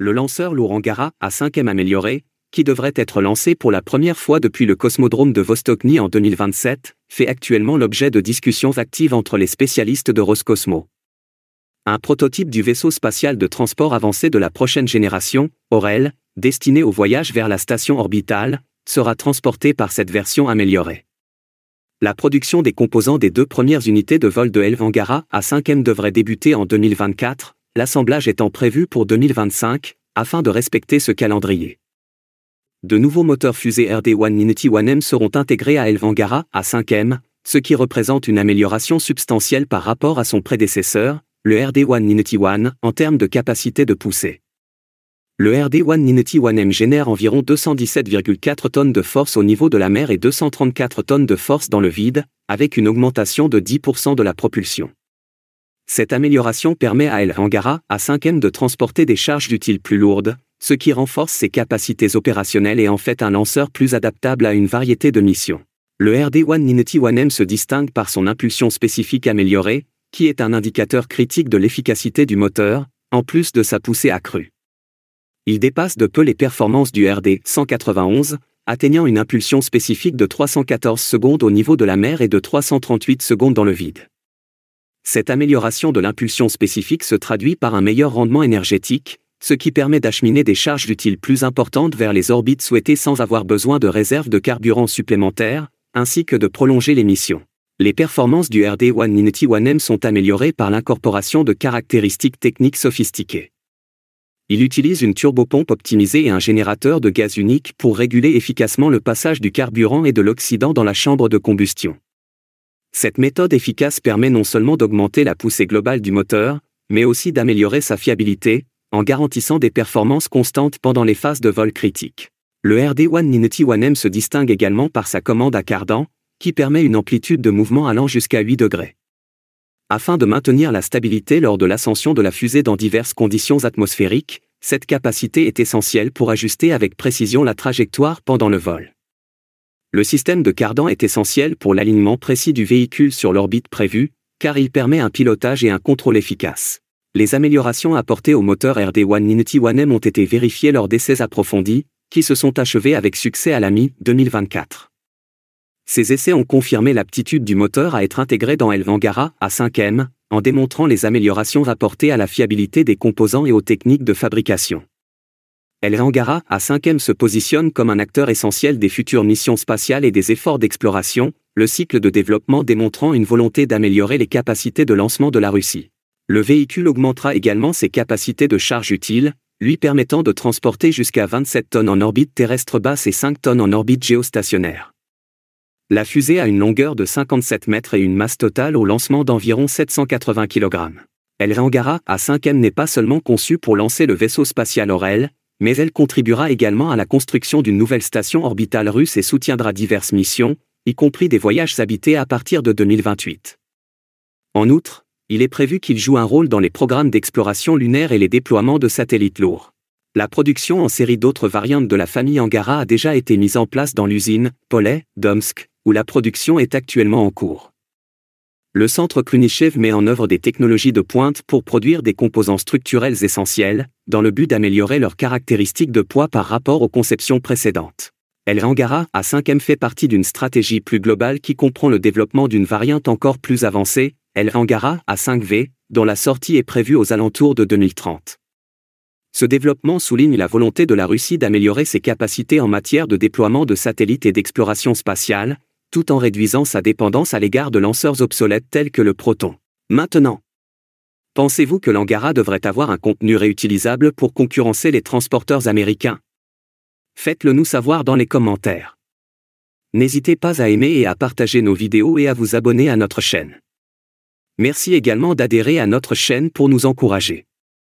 Le lanceur lourd Angara A5M amélioré, qui devrait être lancé pour la première fois depuis le cosmodrome de Vostokny en 2027, fait actuellement l'objet de discussions actives entre les spécialistes de Roscosmos. Un prototype du vaisseau spatial de transport avancé de la prochaine génération, Orel, destiné au voyage vers la station orbitale, sera transporté par cette version améliorée. La production des composants des 2 premières unités de vol de Angara A5M devrait débuter en 2024, l'assemblage étant prévu pour 2025, afin de respecter ce calendrier. De nouveaux moteurs fusée RD-1 Ninety 1M seront intégrés à Angara A5M, ce qui représente une amélioration substantielle par rapport à son prédécesseur, le RD-1 Ninety 1, en termes de capacité de poussée. Le RD-1 Ninety 1M génère environ 217,4 tonnes de force au niveau de la mer et 234 tonnes de force dans le vide, avec une augmentation de 10% de la propulsion. Cette amélioration permet à Angara A5M de transporter des charges utiles plus lourdes, ce qui renforce ses capacités opérationnelles et en fait un lanceur plus adaptable à une variété de missions. Le RD-1 Ninety 1M se distingue par son impulsion spécifique améliorée, qui est un indicateur critique de l'efficacité du moteur, en plus de sa poussée accrue. Il dépasse de peu les performances du RD-191, atteignant une impulsion spécifique de 314 secondes au niveau de la mer et de 338 secondes dans le vide. Cette amélioration de l'impulsion spécifique se traduit par un meilleur rendement énergétique, ce qui permet d'acheminer des charges utiles plus importantes vers les orbites souhaitées sans avoir besoin de réserves de carburant supplémentaires, ainsi que de prolonger les missions. Les performances du RD-1 Ninety 1M sont améliorées par l'incorporation de caractéristiques techniques sophistiquées. Il utilise une turbopompe optimisée et un générateur de gaz unique pour réguler efficacement le passage du carburant et de l'oxydant dans la chambre de combustion. Cette méthode efficace permet non seulement d'augmenter la poussée globale du moteur, mais aussi d'améliorer sa fiabilité, en garantissant des performances constantes pendant les phases de vol critiques. Le RD-1 Ninety 1M se distingue également par sa commande à cardan, qui permet une amplitude de mouvement allant jusqu'à 8 degrés. Afin de maintenir la stabilité lors de l'ascension de la fusée dans diverses conditions atmosphériques, cette capacité est essentielle pour ajuster avec précision la trajectoire pendant le vol. Le système de cardan est essentiel pour l'alignement précis du véhicule sur l'orbite prévue, car il permet un pilotage et un contrôle efficaces. Les améliorations apportées au moteur RD-1 Ninety 1M ont été vérifiées lors d'essais approfondis, qui se sont achevés avec succès à la mi-2024. Ces essais ont confirmé l'aptitude du moteur à être intégré dans Angara A5M, en démontrant les améliorations rapportées à la fiabilité des composants et aux techniques de fabrication. Angara A5M se positionne comme un acteur essentiel des futures missions spatiales et des efforts d'exploration, le cycle de développement démontrant une volonté d'améliorer les capacités de lancement de la Russie. Le véhicule augmentera également ses capacités de charge utile, lui permettant de transporter jusqu'à 27 tonnes en orbite terrestre basse et 5 tonnes en orbite géostationnaire. La fusée a une longueur de 57 mètres et une masse totale au lancement d'environ 780 kg. Angara A5M n'est pas seulement conçue pour lancer le vaisseau spatial Orel, mais elle contribuera également à la construction d'une nouvelle station orbitale russe et soutiendra diverses missions, y compris des voyages habités à partir de 2028. En outre, il est prévu qu'il joue un rôle dans les programmes d'exploration lunaire et les déploiements de satellites lourds. La production en série d'autres variantes de la famille Angara a déjà été mise en place dans l'usine Pollet d'Omsk, où la production est actuellement en cours. Le centre Khrunichev met en œuvre des technologies de pointe pour produire des composants structurels essentiels, dans le but d'améliorer leurs caractéristiques de poids par rapport aux conceptions précédentes. Angara A5M fait partie d'une stratégie plus globale qui comprend le développement d'une variante encore plus avancée, Angara A5V, dont la sortie est prévue aux alentours de 2030. Ce développement souligne la volonté de la Russie d'améliorer ses capacités en matière de déploiement de satellites et d'exploration spatiale, tout en réduisant sa dépendance à l'égard de lanceurs obsolètes tels que le Proton. Maintenant, pensez-vous que l'Angara devrait avoir un contenu réutilisable pour concurrencer les transporteurs américains? Faites-le nous savoir dans les commentaires. N'hésitez pas à aimer et à partager nos vidéos et à vous abonner à notre chaîne. Merci également d'adhérer à notre chaîne pour nous encourager.